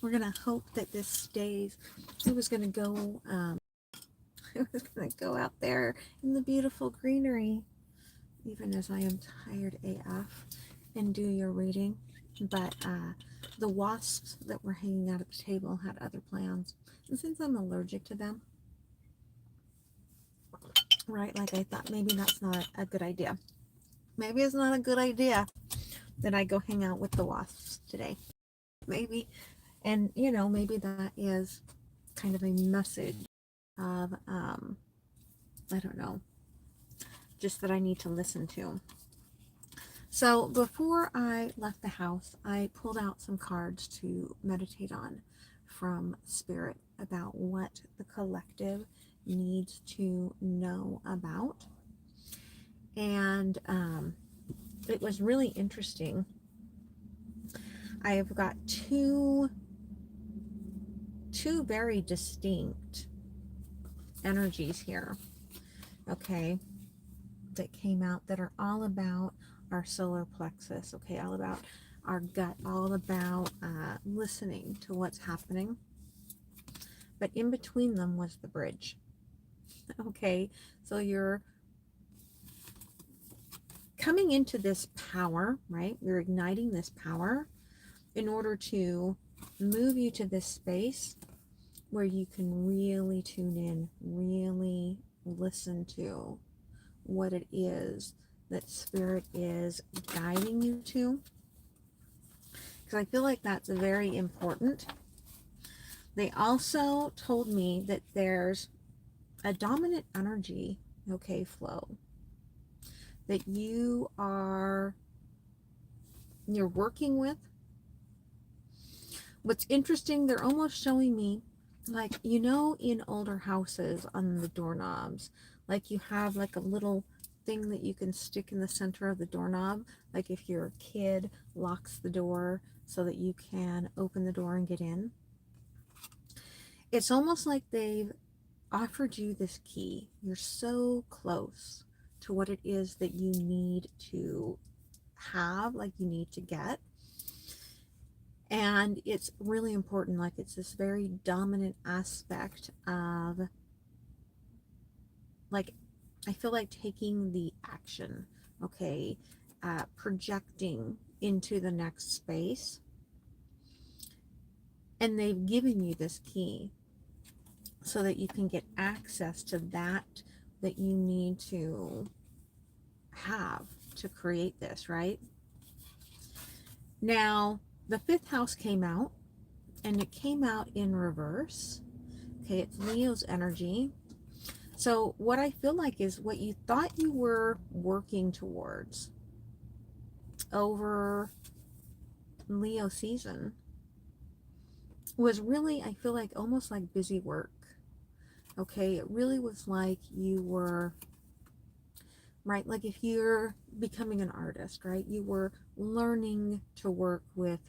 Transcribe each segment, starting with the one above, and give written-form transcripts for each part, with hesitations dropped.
We're going to hope that this stays. I was going to go, I was going to go out there in the beautiful greenery, even as I am tired AF, and do your reading. But the wasps that were hanging out at the table had other plans. And since I'm allergic to them, right, like I thought maybe that's not a good idea. Maybe it's not a good idea that I go hang out with the wasps today. Maybe, and you know, maybe that is kind of a message of, I don't know, just that I need to listen to. So before I left the house, I pulled out some cards to meditate on from Spirit about what the collective needs to know about. And it was really interesting. I have got two very distinct energies here, okay, that came out that are all about our solar plexus, okay, all about our gut, all about listening to what's happening. But in between them was the bridge, okay? So you're coming into this power, right? You're igniting this power in order to move you to this space where you can really tune in, really listen to what it is that Spirit is guiding you to. Because I feel like that's very important. They also told me that there's a dominant energy, okay, flow that you're working with. What's interesting, they're almost showing me, like, you know, in older houses on the doorknobs, like you have like a little thing that you can stick in the center of the doorknob, like if your kid locks the door so that you can open the door and get in. It's almost like they've offered you this key. You're so close to what it is that you need to have, like you need to get. And it's really important, like it's this very dominant aspect of, like, I feel like taking the action, okay, projecting into the next space. And they've given you this key so that you can get access to that you need to have to create this, right? Now, the fifth house came out, and it came out in reverse. Okay, it's Leo's energy. So what I feel like is what you thought you were working towards over Leo season was really, I feel like, almost like busy work. Okay, it really was like you were, right, like if you're becoming an artist, right, you were learning to work with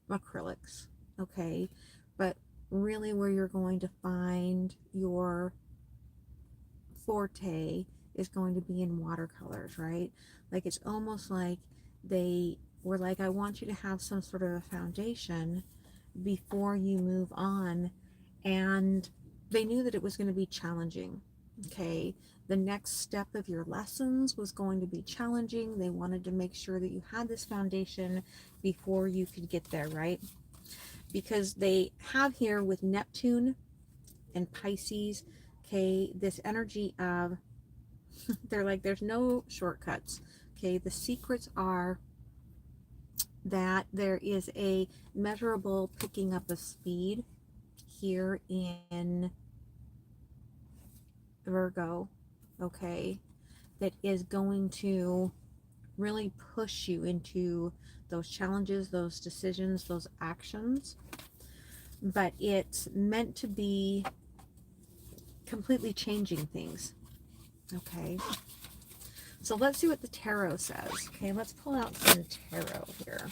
acrylics, okay, but really where you're going to find your forte is going to be in watercolors, right? Like it's almost like they were like, I want you to have some sort of a foundation before you move on. And they knew that it was going to be challenging, okay? The next step of your lessons was going to be challenging. They wanted to make sure that you had this foundation before you could get there, right? Because they have here with Neptune and Pisces, okay, this energy of, they're like, there's no shortcuts, okay? The secrets are that there is a measurable picking up of speed here in Virgo, okay, that is going to really push you into those challenges, those decisions, those actions. But it's meant to be completely changing things, okay? So let's see what the tarot says. Okay, let's pull out some tarot here.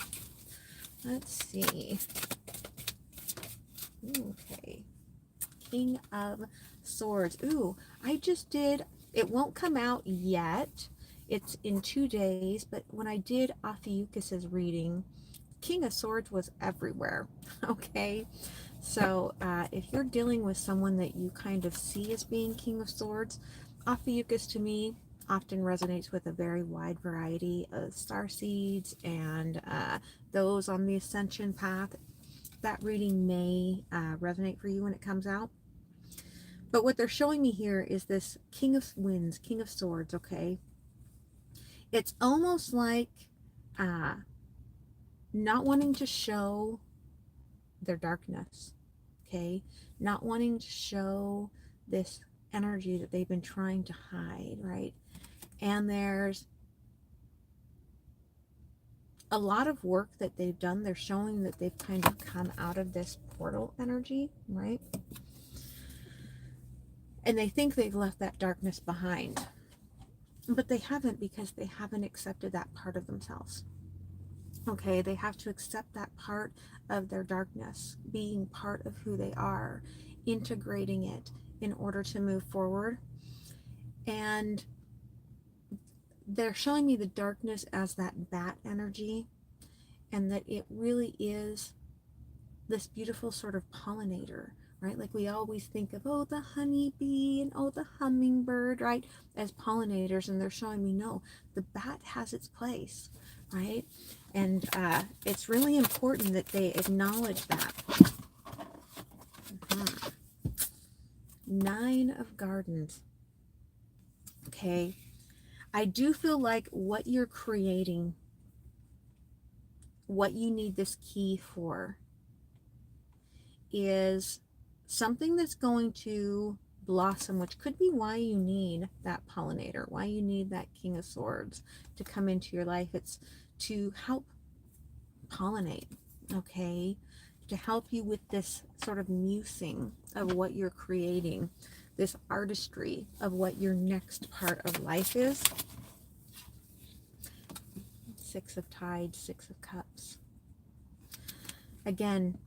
Let's see. Okay. King of Swords. Ooh, I just did, it won't come out yet. It's in 2 days, but when I did Ophiuchus's reading, King of Swords was everywhere. Okay, so if you're dealing with someone that you kind of see as being King of Swords, Ophiuchus to me often resonates with a very wide variety of star seeds and those on the ascension path. That reading may resonate for you when it comes out. But what they're showing me here is this King of Winds, King of Swords, okay? It's almost like not wanting to show their darkness, okay? Not wanting to show this energy that they've been trying to hide, right? And there's a lot of work that they've done. They're showing that they've kind of come out of this portal energy, right? And they think they've left that darkness behind. But they haven't, because they haven't accepted that part of themselves. Okay, they have to accept that part of their darkness, being part of who they are, integrating it in order to move forward. And they're showing me the darkness as that bat energy, and that it really is this beautiful sort of pollinator, right? Like we always think of, oh, the honeybee and oh, the hummingbird, right, as pollinators. And they're showing me, no, the bat has its place, right? And it's really important that they acknowledge that. Nine of Gardens. Okay. I do feel like what you're creating, what you need this key for, is something that's going to blossom, which could be why you need that pollinator, why you need that King of Swords to come into your life. It's to help pollinate, okay? To help you with this sort of musing of what you're creating, this artistry of what your next part of life is. Six of Tides, Six of Cups. Again,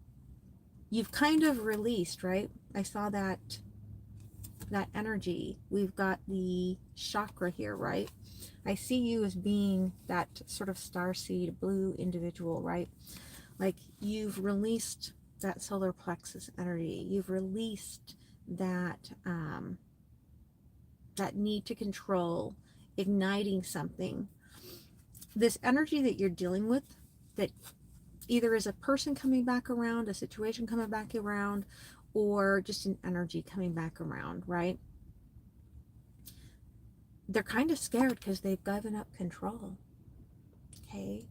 you've kind of released, right? I saw that energy. We've got the chakra here, right? I see you as being that sort of starseed blue individual, right? Like you've released that solar plexus energy. You've released that that need to control, igniting something. This energy that you're dealing with, that either is a person coming back around, a situation coming back around, or just an energy coming back around, right? They're kind of scared because they've given up control. Okay?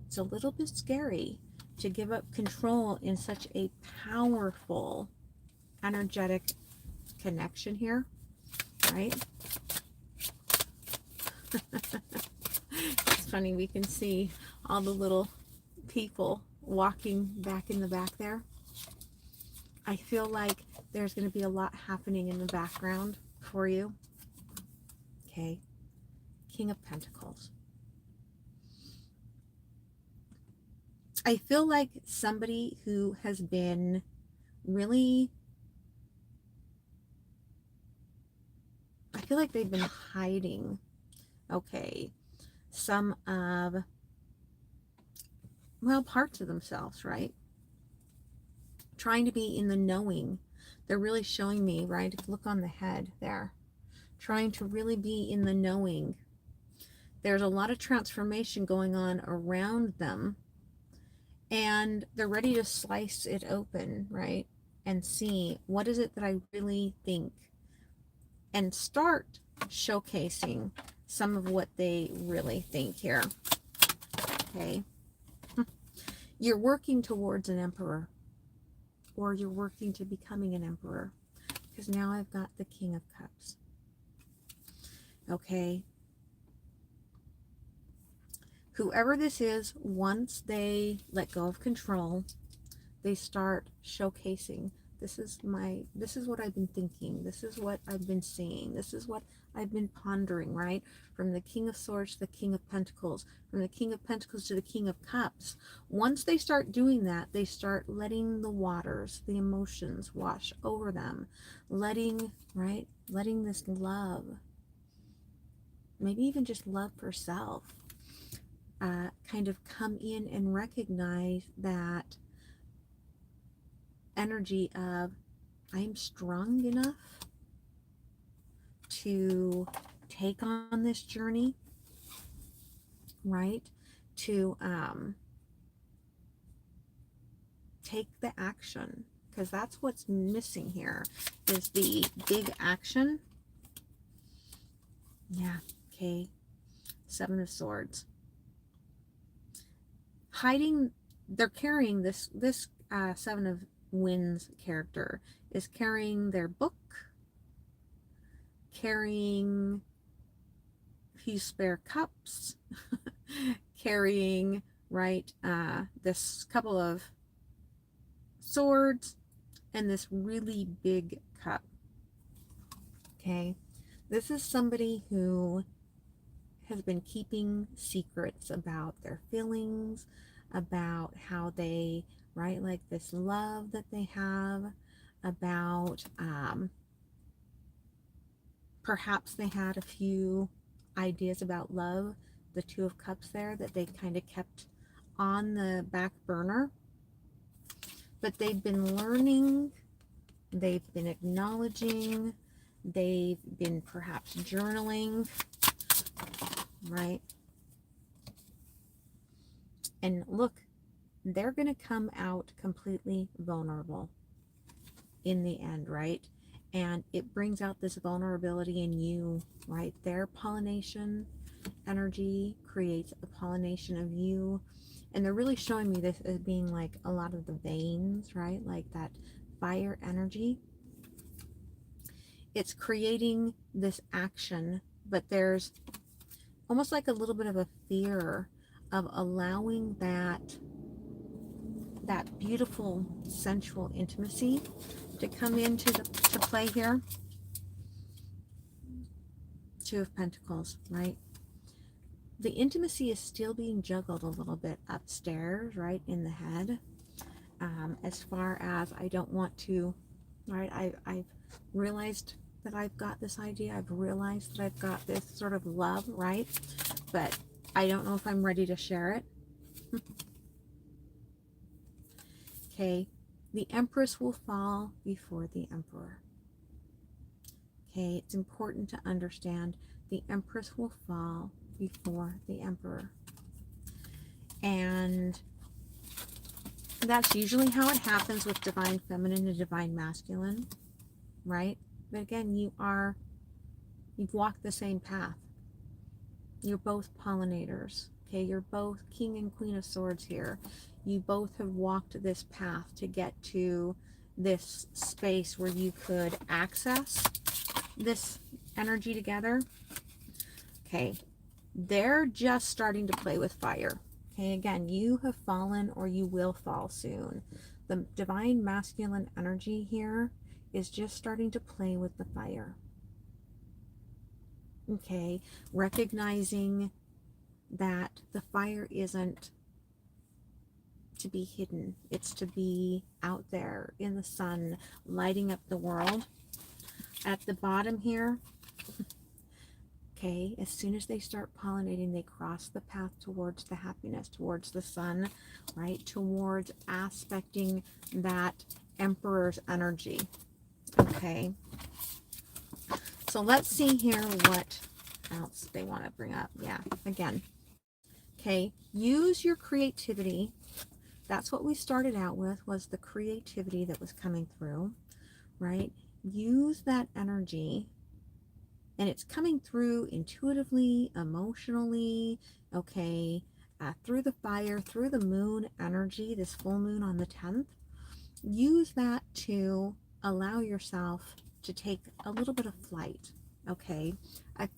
It's a little bit scary to give up control in such a powerful, energetic connection here, right? It's funny, we can see all the little people walking back in the back there. I feel like there's going to be a lot happening in the background for you. Okay, King of Pentacles. I feel like somebody who has been really, I feel like they've been hiding, okay, some of, well, parts of themselves, right? Trying to be in the knowing. They're really showing me, right? If you look on the head there, trying to really be in the knowing. There's a lot of transformation going on around them, and they're ready to slice it open, right? And see, what is it that I really think? And start showcasing some of what they really think here. Okay. You're working towards an emperor, or you're working to becoming an emperor, because now I've got the King of Cups. Okay. Whoever this is, once they let go of control, they start showcasing, this is what I've been thinking, this is what I've been seeing, this is what I've been pondering, right? From the King of Swords to the King of Pentacles, from the King of Pentacles to the King of Cups. Once they start doing that, they start letting the waters, the emotions wash over them, letting this love, maybe even just love for self, kind of come in and recognize that energy of, I'm strong enough to take on this journey, right? To take the action, because that's what's missing here, is the big action. Yeah, okay. Seven of Swords. Hiding, they're carrying this Seven of Wands character is carrying their book, carrying a few spare cups, carrying, right, this couple of swords, and this really big cup. Okay, this is somebody who has been keeping secrets about their feelings, about how they, right, like this love that they have, about perhaps they had a few ideas about love, the Two of Cups there, that they kind of kept on the back burner. But they've been learning, they've been acknowledging, they've been perhaps journaling, right? And look, they're going to come out completely vulnerable in the end, right? And it brings out this vulnerability in you, right? Their pollination energy creates a pollination of you. And they're really showing me this as being like a lot of the veins, right? Like that fire energy. It's creating this action, but there's almost like a little bit of a fear of allowing that beautiful sensual intimacy to come into to play here. Two of Pentacles, right? The intimacy is still being juggled a little bit upstairs, right, in the head. As far as, I don't want to, right, I've realized that I've got this idea. I've realized that I've got this sort of love, right? But I don't know if I'm ready to share it. Okay, the Empress will fall before the Emperor. Okay, it's important to understand the Empress will fall before the Emperor. And that's usually how it happens with Divine Feminine and Divine Masculine, right? But again, you've walked the same path. You're both pollinators, okay? You're both King and Queen of Swords here. You both have walked this path to get to this space where you could access this energy together. Okay, they're just starting to play with fire. Okay, again, you have fallen or you will fall soon. The Divine Masculine energy here is just starting to play with the fire. Okay, recognizing that the fire isn't to be hidden. It's to be out there in the sun, lighting up the world. At the bottom here, okay, as soon as they start pollinating, they cross the path towards the happiness, towards the sun, right? Towards aspecting that Emperor's energy. Okay. So let's see here what else they want to bring up. Yeah, again. Okay, use your creativity. That's what we started out with, was the creativity that was coming through, right? Use that energy, and it's coming through intuitively, emotionally, okay, through the fire, through the moon energy, this full moon on the 10th. Use that to allow yourself to take a little bit of flight, okay?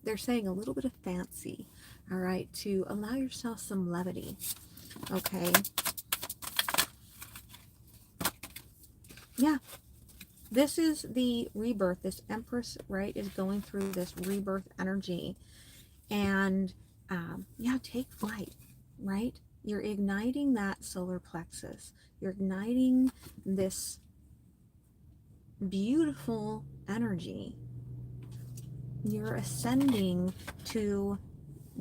They're saying a little bit of fancy, all right, to allow yourself some levity, okay? Yeah, this is the rebirth. This Empress, right, is going through this rebirth energy. And yeah, take flight, right? You're igniting that solar plexus. You're igniting this beautiful energy. You're ascending to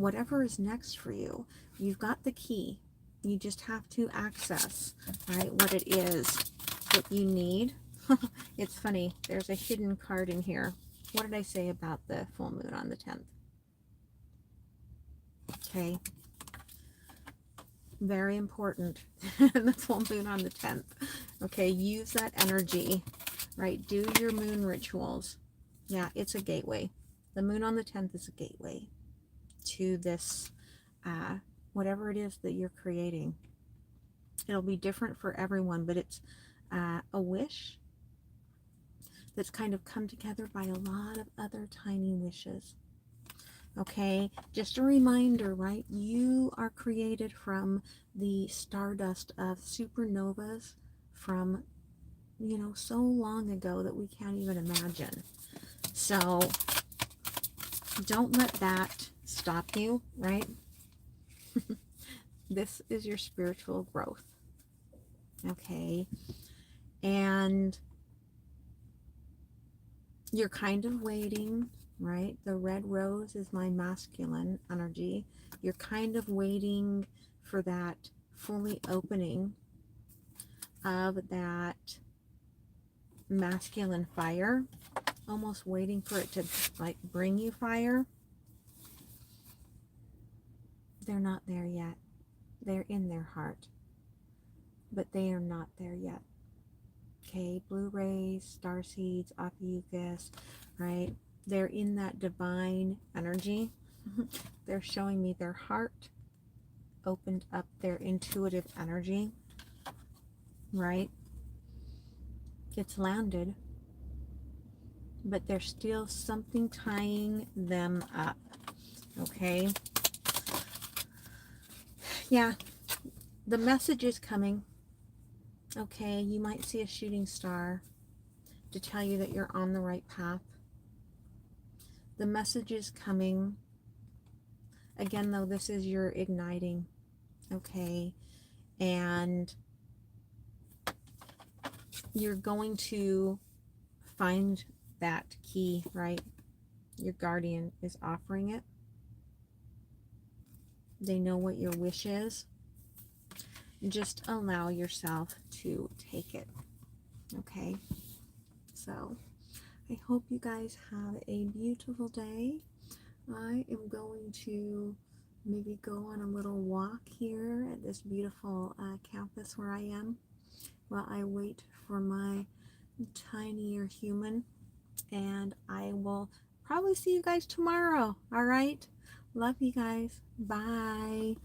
whatever is next for you. You've got the key. You just have to access, right, what it is that you need. It's funny, there's a hidden card in here. What did I say about the full moon on the 10th? Okay. Very important. The full moon on the 10th. Okay, use that energy, right? Do your moon rituals. Yeah, it's a gateway. The moon on the 10th is a gateway to this, whatever it is that you're creating. It'll be different for everyone, but it's a wish that's kind of come together by a lot of other tiny wishes. Okay, just a reminder, right? You are created from the stardust of supernovas from, you know, so long ago that we can't even imagine. So don't let that stop you, right? This is your spiritual growth. Okay, and you're kind of waiting, right? The red rose is my masculine energy. You're kind of waiting for that fully opening of that masculine fire, almost waiting for it to like bring you fire. They're not there yet. They're in their heart, but they are not there yet. Okay, blue rays, star seeds, ophiuchus, right? They're in that divine energy. They're showing me their heart opened up, their intuitive energy, right? It's landed, but there's still something tying them up. Okay, yeah, the message is coming. Okay, you might see a shooting star to tell you that you're on the right path. The message is coming. Again, though, this is your igniting. Okay, and you're going to find that key, right? Your guardian is offering it. They know what your wish is. Just allow yourself to take it. Okay, so I hope you guys have a beautiful day. I am going to maybe go on a little walk here at this beautiful campus where I am while I wait for my tinier human, and I will probably see you guys tomorrow. All right, love you guys. Bye.